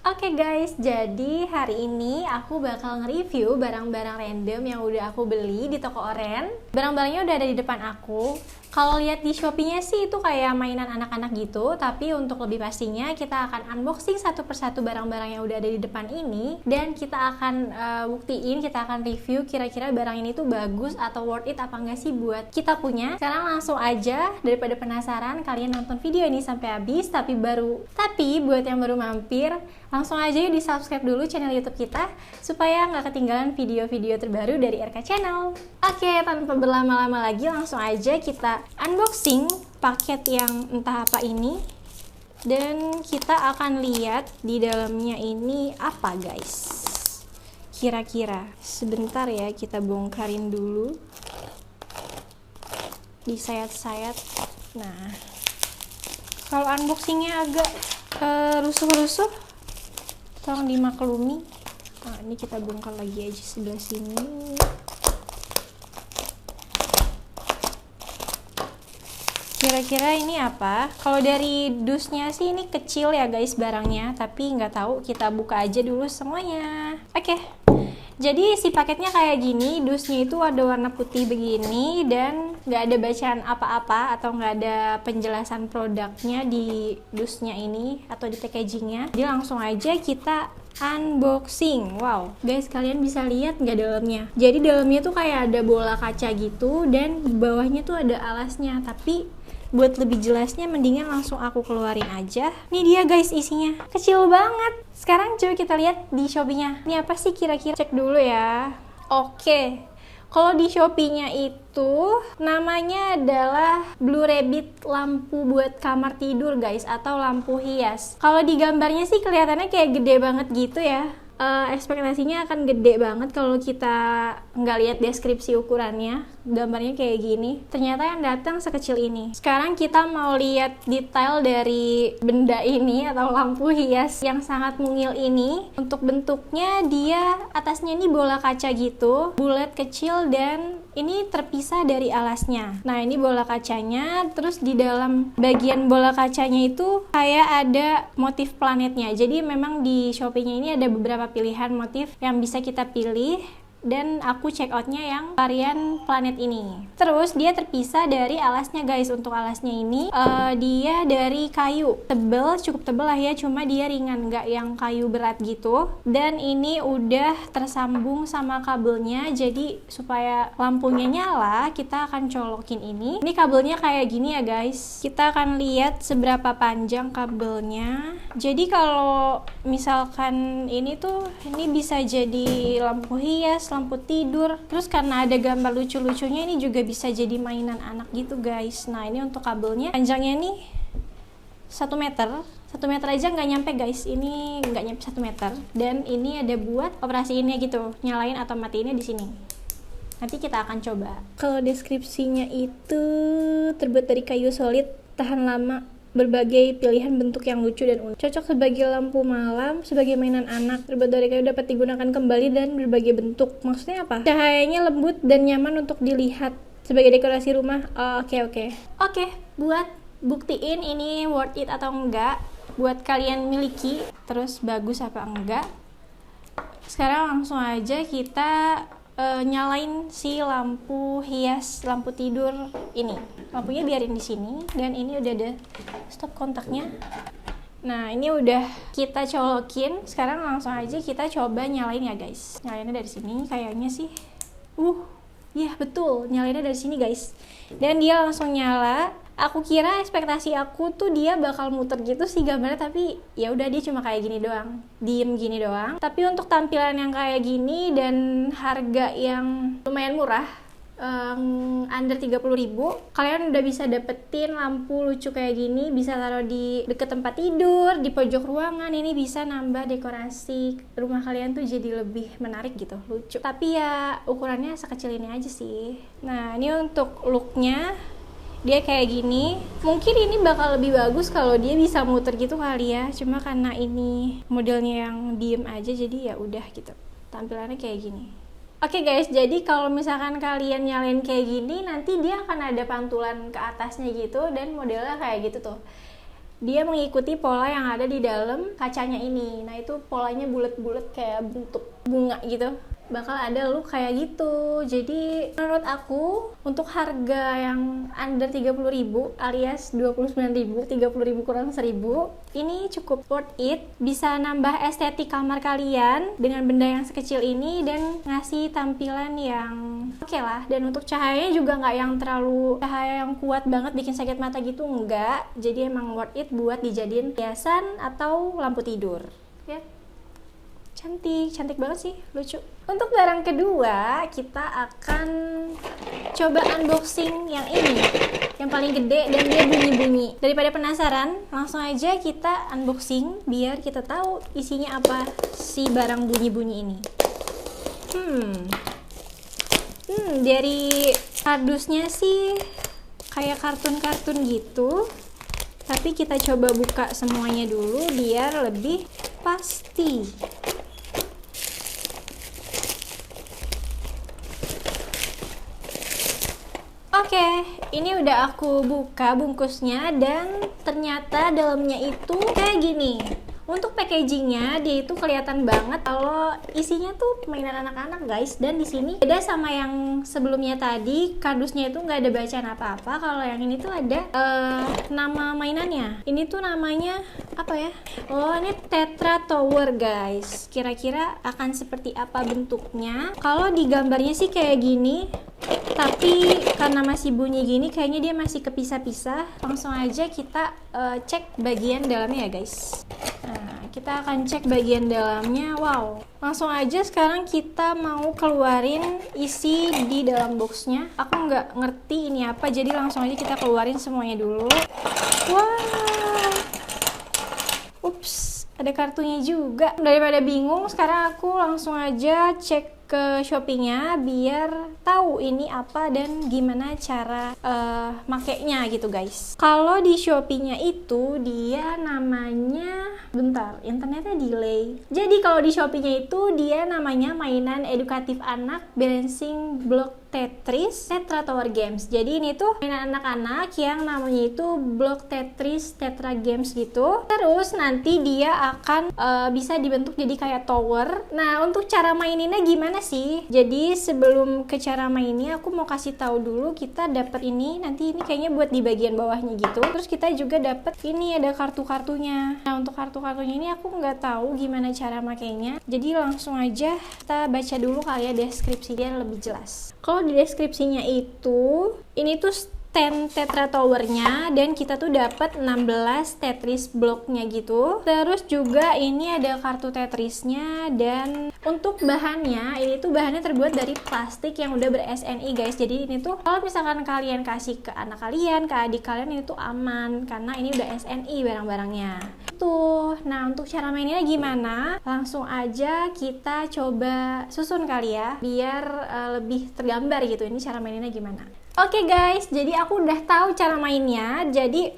Oke guys, jadi hari ini aku bakal nge-review barang-barang random yang udah aku beli di toko Oren. Barang-barangnya udah ada di depan aku. Kalau lihat di Shopee-nya sih itu kayak mainan anak-anak gitu, tapi untuk lebih pastinya kita akan unboxing satu persatu barang-barang yang udah ada di depan ini, dan kita akan buktiin, kita akan review kira-kira barang ini tuh bagus atau worth it apa enggak sih buat kita punya. Sekarang langsung aja, daripada penasaran, kalian nonton video ini sampai habis. Tapi buat yang baru mampir, langsung aja yuk di subscribe dulu channel YouTube kita supaya nggak ketinggalan video-video terbaru dari RK Channel. Oke, tanpa berlama-lama lagi langsung aja kita unboxing paket yang entah apa ini, dan kita akan lihat di dalamnya ini apa guys. Kira-kira sebentar ya, kita bongkarin dulu, disayat-sayat. Nah, kalau unboxingnya agak rusuh-rusuh, tolong dimaklumi. Nah, ini kita bongkar lagi aja sebelah sini. Kira-kira ini apa? Kalau dari dusnya sih ini kecil ya guys barangnya, tapi nggak tahu, kita buka aja dulu semuanya. Oke. Jadi si paketnya kayak gini, dusnya itu ada warna putih begini, dan nggak ada bacaan apa-apa atau nggak ada penjelasan produknya di dusnya ini atau di packagingnya. Jadi langsung aja kita unboxing. Wow, guys, kalian bisa lihat nggak dalamnya? Jadi dalamnya tuh kayak ada bola kaca gitu, dan di bawahnya tuh ada alasnya. Tapi buat lebih jelasnya mendingan langsung aku keluarin aja. Ini dia guys isinya, kecil banget. Sekarang coba kita lihat di Shopee-nya. Ini apa sih kira-kira? Cek dulu ya. Oke, kalau di Shopee-nya itu namanya adalah Blue Rabbit, lampu buat kamar tidur guys, atau lampu hias. Kalau di gambarnya sih kelihatannya kayak gede banget gitu ya. Ekspektasinya akan gede banget kalau kita nggak lihat deskripsi ukurannya. Gambarnya kayak gini, ternyata yang datang sekecil ini. Sekarang kita mau lihat detail dari benda ini atau lampu hias yang sangat mungil ini. Untuk bentuknya, dia atasnya ini bola kaca gitu, bulat kecil, dan ini terpisah dari alasnya. Nah, ini bola kacanya, terus di dalam bagian bola kacanya itu kayak ada motif planetnya. Jadi memang di Shopee-nya ini ada beberapa pilihan motif yang bisa kita pilih, dan aku check outnya yang varian planet ini. Terus dia terpisah dari alasnya guys. Untuk alasnya ini dia dari kayu tebel, cukup tebel lah ya, cuma dia ringan, nggak yang kayu berat gitu. Dan ini udah tersambung sama kabelnya, jadi supaya lampunya nyala kita akan colokin ini. Ini kabelnya kayak gini ya guys. Kita akan lihat seberapa panjang kabelnya. Jadi kalau misalkan ini bisa jadi lampu hias, lampu tidur, terus karena ada gambar lucu-lucunya ini juga bisa jadi mainan anak gitu guys. Nah, ini untuk kabelnya, panjangnya nih 1 meter. 1 meter aja nggak nyampe guys, ini nggak nyampe 1 meter. Dan ini ada buat operasiinnya gitu, nyalain atau matiinnya di sini. Nanti kita akan coba. Kalau deskripsinya itu terbuat dari kayu solid, tahan lama, berbagai pilihan bentuk yang lucu dan unik. Cocok sebagai lampu malam, sebagai mainan anak. Terbuat dari kayu, dapat digunakan kembali dan berbagai bentuk. Maksudnya apa? Cahayanya lembut dan nyaman untuk dilihat. Sebagai dekorasi rumah. Oke, buat buktiin ini worth it atau enggak, buat kalian miliki, terus bagus apa enggak, sekarang langsung aja kita nyalain si lampu hias, lampu tidur ini. Lampunya biarin di sini, dan ini udah ada stop kontaknya. Nah, ini udah kita colokin. Sekarang langsung aja kita coba nyalain ya guys. Nyalainnya dari sini kayaknya sih. Ya betul, nyalainnya dari sini guys. Dan dia langsung nyala. Aku kira, ekspektasi aku tuh dia bakal muter gitu sih gambarnya, tapi ya udah, dia cuma kayak gini doang, diem gini doang. Tapi untuk tampilan yang kayak gini dan harga yang lumayan murah, under 30.000, kalian udah bisa dapetin lampu lucu kayak gini, bisa taruh di deket tempat tidur, di pojok ruangan. Ini bisa nambah dekorasi rumah kalian tuh jadi lebih menarik gitu, lucu. Tapi ya ukurannya sekecil ini aja sih. Nah, ini untuk looknya, dia kayak gini. Mungkin ini bakal lebih bagus kalau dia bisa muter gitu kali ya, cuma karena ini modelnya yang diem aja, jadi ya udah gitu, tampilannya kayak gini. Oke guys, jadi kalau misalkan kalian nyalain kayak gini, nanti dia akan ada pantulan ke atasnya gitu, dan modelnya kayak gitu tuh. dia mengikuti pola yang ada di dalam kacanya ini. Nah itu polanya bulat-bulat kayak bentuk bunga gitu, bakal ada look kayak gitu. Jadi menurut aku untuk harga yang under 30.000 alias 29.000, 30.000 kurang 1.000, ini cukup worth it. Bisa nambah estetik kamar kalian dengan benda yang sekecil ini dan ngasih tampilan yang oke lah. Dan untuk cahayanya juga nggak yang terlalu cahaya yang kuat banget bikin sakit mata gitu, enggak. Jadi emang worth it buat dijadiin hiasan atau lampu tidur ya. Cantik banget sih, lucu. Untuk barang kedua, kita akan coba unboxing yang ini, yang paling gede dan dia bunyi-bunyi. Daripada penasaran, langsung aja kita unboxing biar kita tahu isinya apa si barang bunyi-bunyi ini. Dari kardusnya sih kayak kartun-kartun gitu, tapi kita coba buka semuanya dulu biar lebih pasti. Oke, ini udah aku buka bungkusnya dan ternyata dalamnya itu kayak gini. Untuk packagingnya dia itu kelihatan banget kalau isinya tuh mainan anak-anak guys. Dan di sini beda sama yang sebelumnya tadi, kardusnya itu nggak ada bacaan apa-apa. Kalau yang ini tuh ada nama mainannya. Ini tuh namanya apa ya? Oh, ini Tetra Tower guys. Kira-kira akan seperti apa bentuknya? Kalau di gambarnya sih kayak gini. Tapi karena masih bunyi gini, kayaknya dia masih kepisah-pisah. Langsung aja kita cek bagian dalamnya ya guys. Nah, kita akan cek bagian dalamnya. Wow, langsung aja sekarang kita mau keluarin isi di dalam boxnya. Aku nggak ngerti ini apa, jadi langsung aja kita keluarin semuanya dulu. Wow, ups, ada kartunya juga. Daripada bingung, sekarang aku langsung aja cek ke Shopee-nya biar tahu ini apa dan gimana cara makainya gitu guys. Kalau di Shopee-nya itu dia namanya, bentar, internetnya delay. Jadi kalau di Shopee-nya itu dia namanya mainan edukatif anak Balancing Block Tetris Tetra Tower Games. Jadi ini tuh mainan anak-anak yang namanya itu Block Tetris Tetra Games gitu. Terus nanti dia akan bisa dibentuk jadi kayak tower. Nah, untuk cara maininnya gimana sih? Jadi sebelum ke cara mainnya aku mau kasih tahu dulu, kita dapat ini. Nanti ini kayaknya buat di bagian bawahnya gitu. Terus kita juga dapat ini, ada kartu-kartunya. Nah, untuk kartu-kartunya ini aku nggak tahu gimana cara makainya. Jadi langsung aja kita baca dulu kali ya deskripsinya lebih jelas. Kalau di deskripsinya itu, ini tuh stand Tetra Tower-nya dan kita tuh dapat 16 Tetris bloknya gitu. Terus juga ini ada kartu Tetrisnya dan untuk bahannya, ini tuh bahannya terbuat dari plastik yang udah ber-SNI guys. Jadi ini tuh kalau misalkan kalian kasih ke anak kalian, ke adik kalian, ini tuh aman karena ini udah SNI barang-barangnya. Tuh, nah untuk cara mainnya gimana? Langsung aja kita coba susun kali ya, biar lebih tergambar gitu ini cara mainnya gimana. Oke guys, jadi aku udah tahu cara mainnya. Jadi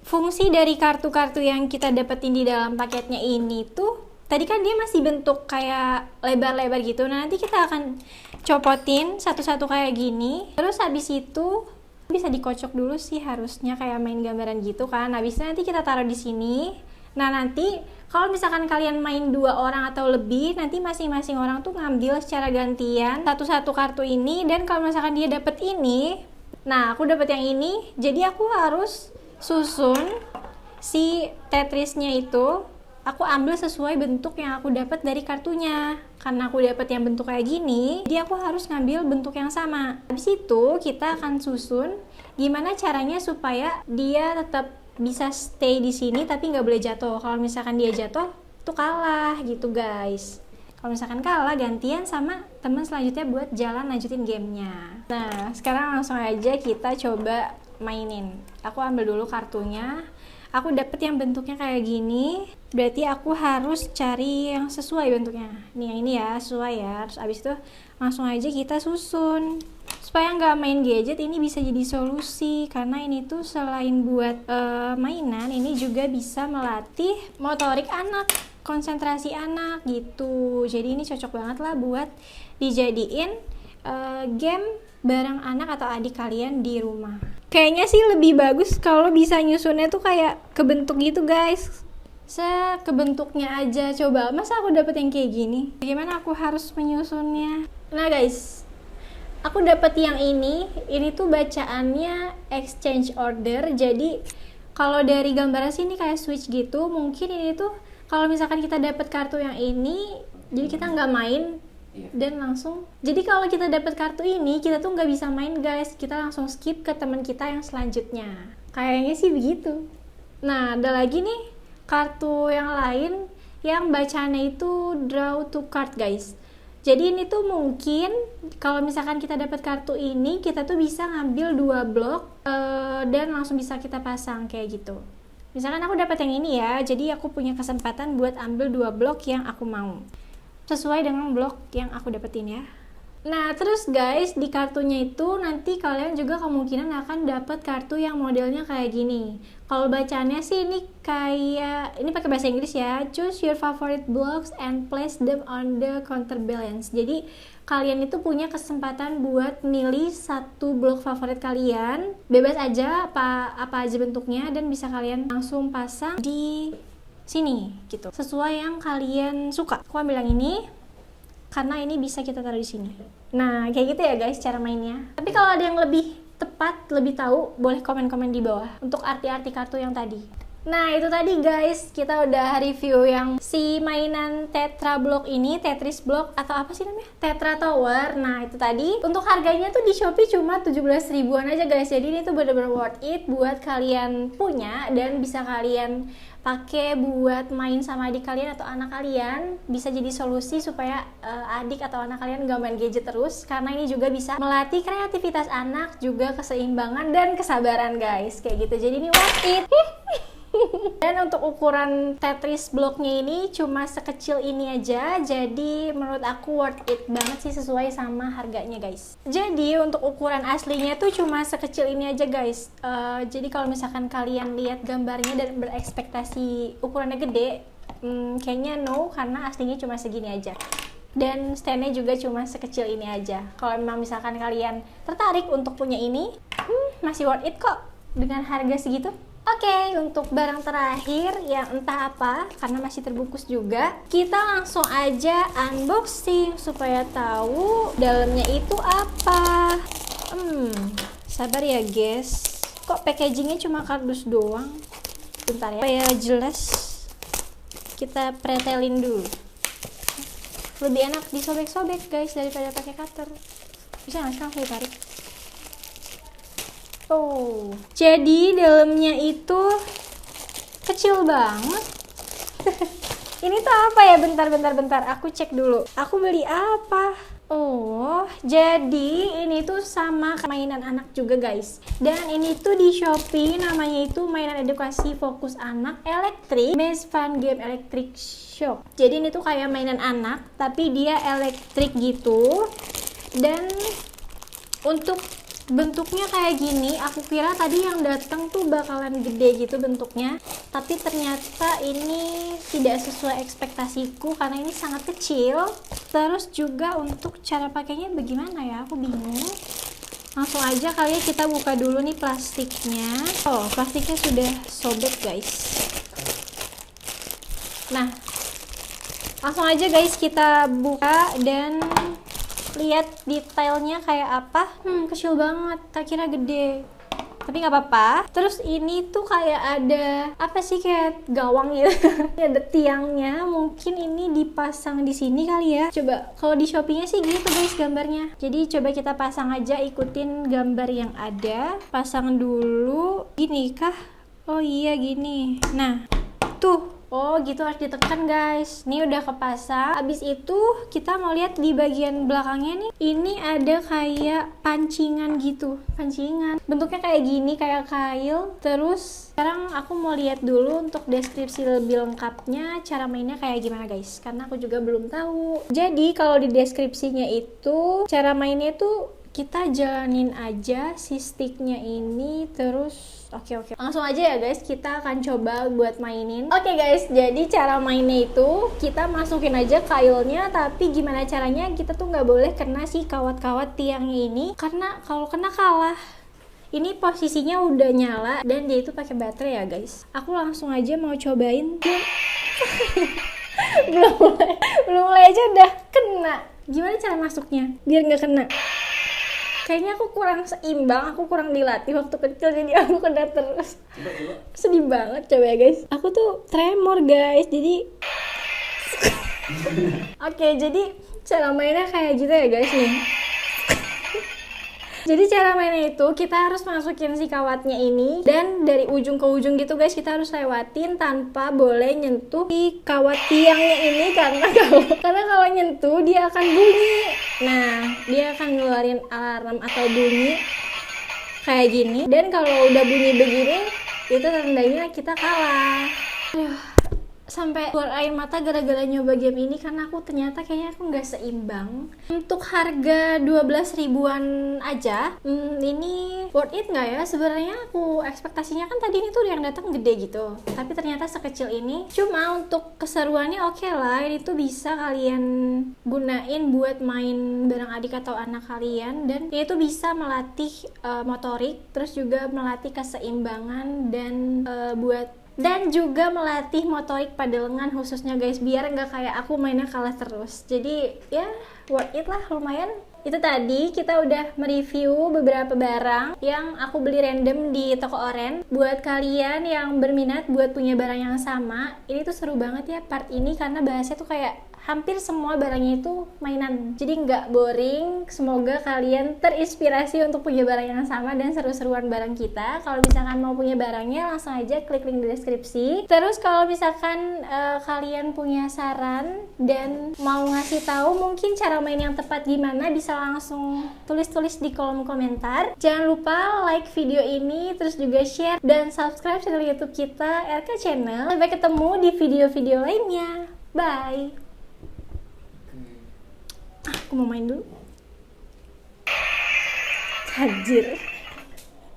fungsi dari kartu-kartu yang kita dapetin di dalam paketnya ini tuh, tadi kan dia masih bentuk kayak lebar-lebar gitu. Nah, nanti kita akan copotin satu-satu kayak gini. Terus habis itu bisa dikocok dulu sih harusnya kayak main gambaran gitu kan. Habisnya nanti kita taruh di sini. Nah, nanti kalau misalkan kalian main 2 orang atau lebih, nanti masing-masing orang tuh ngambil secara gantian satu-satu kartu ini. Dan kalau misalkan dia dapet ini, nah aku dapet yang ini, jadi aku harus susun si Tetrisnya itu. Aku ambil sesuai bentuk yang aku dapat dari kartunya. Karena aku dapat yang bentuk kayak gini, jadi aku harus ngambil bentuk yang sama. Habis itu kita akan susun gimana caranya supaya dia tetap bisa stay di sini tapi nggak boleh jatuh. Kalau misalkan dia jatuh, tuh kalah gitu guys. Kalau misalkan kalah, gantian sama teman selanjutnya buat jalan lanjutin gamenya. Nah, sekarang langsung aja kita coba mainin. Aku ambil dulu kartunya. Aku dapet yang bentuknya kayak gini, berarti aku harus cari yang sesuai bentuknya. Nih yang ini ya, sesuai ya. Terus abis itu langsung aja kita susun. Supaya nggak main gadget, ini bisa jadi solusi. Karena ini tuh selain buat mainan, ini juga bisa melatih motorik anak, konsentrasi anak gitu. Jadi ini cocok banget lah buat dijadiin game bareng anak atau adik kalian di rumah. Kayaknya sih lebih bagus kalau bisa nyusunnya tuh kayak kebentuk gitu guys. Kebentuknya aja, coba masa aku dapet yang kayak gini, bagaimana aku harus menyusunnya. Nah guys, aku dapet yang ini tuh bacaannya exchange order. Jadi kalau dari gambarnya sih ini kayak switch gitu. Mungkin ini tuh kalau misalkan kita dapet kartu yang ini, jadi kita nggak main dan langsung, jadi kalau kita dapat kartu ini kita tuh nggak bisa main guys, kita langsung skip ke teman kita yang selanjutnya, kayaknya sih begitu. Nah ada lagi nih kartu yang lain yang bacanya itu draw to card guys. Jadi ini tuh mungkin kalau misalkan kita dapat kartu ini, kita tuh bisa ngambil 2 blok dan langsung bisa kita pasang kayak gitu. Misalkan aku dapat yang ini ya, jadi aku punya kesempatan buat ambil 2 blok yang aku mau sesuai dengan blok yang aku dapetin ya. Nah terus guys, di kartunya itu nanti kalian juga kemungkinan akan dapat kartu yang modelnya kayak gini. Kalau bacaannya sih ini kayak, ini pakai bahasa Inggris ya, choose your favorite blocks and place them on the counterbalance. Jadi kalian itu punya kesempatan buat milih satu blok favorit kalian, bebas aja apa aja bentuknya, dan bisa kalian langsung pasang di sini gitu, sesuai yang kalian suka. Aku ambil yang ini karena ini bisa kita taruh di sini. Nah kayak gitu ya guys cara mainnya. Tapi kalau ada yang lebih tepat, lebih tahu, boleh komen-komen di bawah untuk arti-arti kartu yang tadi. Nah itu tadi guys, kita udah review yang si mainan Tetra Block ini, Tetris Block atau apa sih namanya, Tetra Tower. Nah itu tadi untuk harganya tuh di Shopee cuma 17 ribuan aja guys. Jadi ini tuh bener-bener worth it buat kalian punya dan bisa kalian pakai buat main sama adik kalian atau anak kalian. Bisa jadi solusi supaya adik atau anak kalian gak main gadget terus, karena ini juga bisa melatih kreativitas anak, juga keseimbangan dan kesabaran guys, kayak gitu. Jadi ini worth it. Dan untuk ukuran Tetris bloknya ini cuma sekecil ini aja, jadi menurut aku worth it banget sih, sesuai sama harganya guys. Jadi untuk ukuran aslinya tuh cuma sekecil ini aja guys. Jadi kalau misalkan kalian lihat gambarnya dan berekspektasi ukurannya gede, kayaknya no, karena aslinya cuma segini aja. Dan standnya juga cuma sekecil ini aja. Kalau memang misalkan kalian tertarik untuk punya ini, masih worth it kok dengan harga segitu. Oke, untuk barang terakhir yang entah apa, karena masih terbungkus juga, kita langsung aja unboxing supaya tahu dalamnya itu apa. Sabar ya guys, kok packagingnya cuma kardus doang. Bentar ya, supaya jelas kita pretelin dulu. Lebih enak disobek-sobek guys daripada pakai cutter. Bisa nggak sih langsung ditarik? Oh, jadi dalamnya itu kecil banget. Ini tuh apa ya? Bentar. Aku cek dulu. Aku beli apa? Oh, jadi ini tuh sama mainan anak juga guys. Dan ini tuh di Shopee namanya itu mainan edukasi fokus anak elektrik, Miss Fun Game Electric Shock. Jadi ini tuh kayak mainan anak, tapi dia elektrik gitu. Dan untuk bentuknya kayak gini, aku kira tadi yang datang tuh bakalan gede gitu bentuknya, tapi ternyata ini tidak sesuai ekspektasiku karena ini sangat kecil. Terus juga untuk cara pakainya bagaimana ya, aku bingung. Langsung aja kali ya kita buka dulu nih plastiknya. Oh, plastiknya sudah sobek guys. Nah, langsung aja guys kita buka dan lihat detailnya kayak apa. Kecil banget, tak kira gede, tapi nggak apa-apa. Terus ini tuh kayak ada apa sih, kayak gawang gitu. Ada tiangnya, mungkin ini dipasang di sini kali ya. Coba kalau di Shopee-nya sih gitu guys gambarnya. Jadi coba kita pasang aja, ikutin gambar yang ada. Pasang dulu, gini kah? Oh iya gini. Nah tuh, oh gitu harus ditekan guys. Ini udah kepasang. Habis itu kita mau lihat di bagian belakangnya nih, ini ada kayak pancingan gitu. Pancingan bentuknya kayak gini, kayak kail. Terus sekarang aku mau lihat dulu untuk deskripsi lebih lengkapnya, cara mainnya kayak gimana guys, karena aku juga belum tahu. Jadi kalau di deskripsinya itu cara mainnya tuh kita jalanin aja si sticknya ini. Terus Oke. Langsung aja ya guys, kita akan coba buat mainin. Oke guys, jadi cara mainnya itu kita masukin aja kailnya, tapi gimana caranya kita tuh nggak boleh kena si kawat-kawat tiangnya ini, karena kalau kena kalah. Ini posisinya udah nyala dan dia itu pakai baterai ya guys. Aku langsung aja mau cobain. belum mulai aja udah kena. Gimana cara masuknya biar nggak kena? Kayaknya aku kurang seimbang, aku kurang dilatih waktu kecil jadi aku kena terus. Coba. Sedih banget coba ya guys. Aku tuh tremor guys, jadi Oke, jadi cara mainnya kayak gitu ya guys nih. Jadi cara mainnya itu kita harus masukin si kawatnya ini dan dari ujung ke ujung gitu guys, kita harus lewatin tanpa boleh nyentuh si kawat tiangnya ini karena kalau nyentuh dia akan bunyi. Nah, dia akan ngeluarin alarm atau bunyi kayak gini, dan kalau udah bunyi begini itu tandanya kita kalah. Sampai keluar air mata gara-gara nyoba game ini karena aku ternyata kayaknya aku nggak seimbang. Untuk harga 12 ribuan aja, ini worth it nggak ya? Sebenarnya aku ekspektasinya kan tadi ini tuh yang datang gede gitu, tapi ternyata sekecil ini. Cuma untuk keseruannya oke lah, ini tuh bisa kalian gunain buat main bareng adik atau anak kalian, dan ini tuh bisa melatih motorik, terus juga melatih keseimbangan dan juga melatih motorik pada lengan khususnya guys, biar nggak kayak aku mainnya kalah terus. Jadi ya worth it lah, lumayan. Itu tadi kita udah mereview beberapa barang yang aku beli random di toko Oren. Buat kalian yang berminat buat punya barang yang sama, ini tuh seru banget ya part ini karena bahasnya tuh kayak hampir semua barangnya itu mainan, jadi nggak boring. Semoga kalian terinspirasi untuk punya barang yang sama dan seru-seruan bareng kita. Kalau misalkan mau punya barangnya, langsung aja klik link di deskripsi. Terus kalau misalkan kalian punya saran dan mau ngasih tahu mungkin cara main yang tepat gimana, bisa langsung tulis-tulis di kolom komentar. Jangan lupa like video ini, terus juga share dan subscribe channel YouTube kita, RK Channel. Sampai ketemu di video-video lainnya. Bye. Aku mau main dulu. Anjir.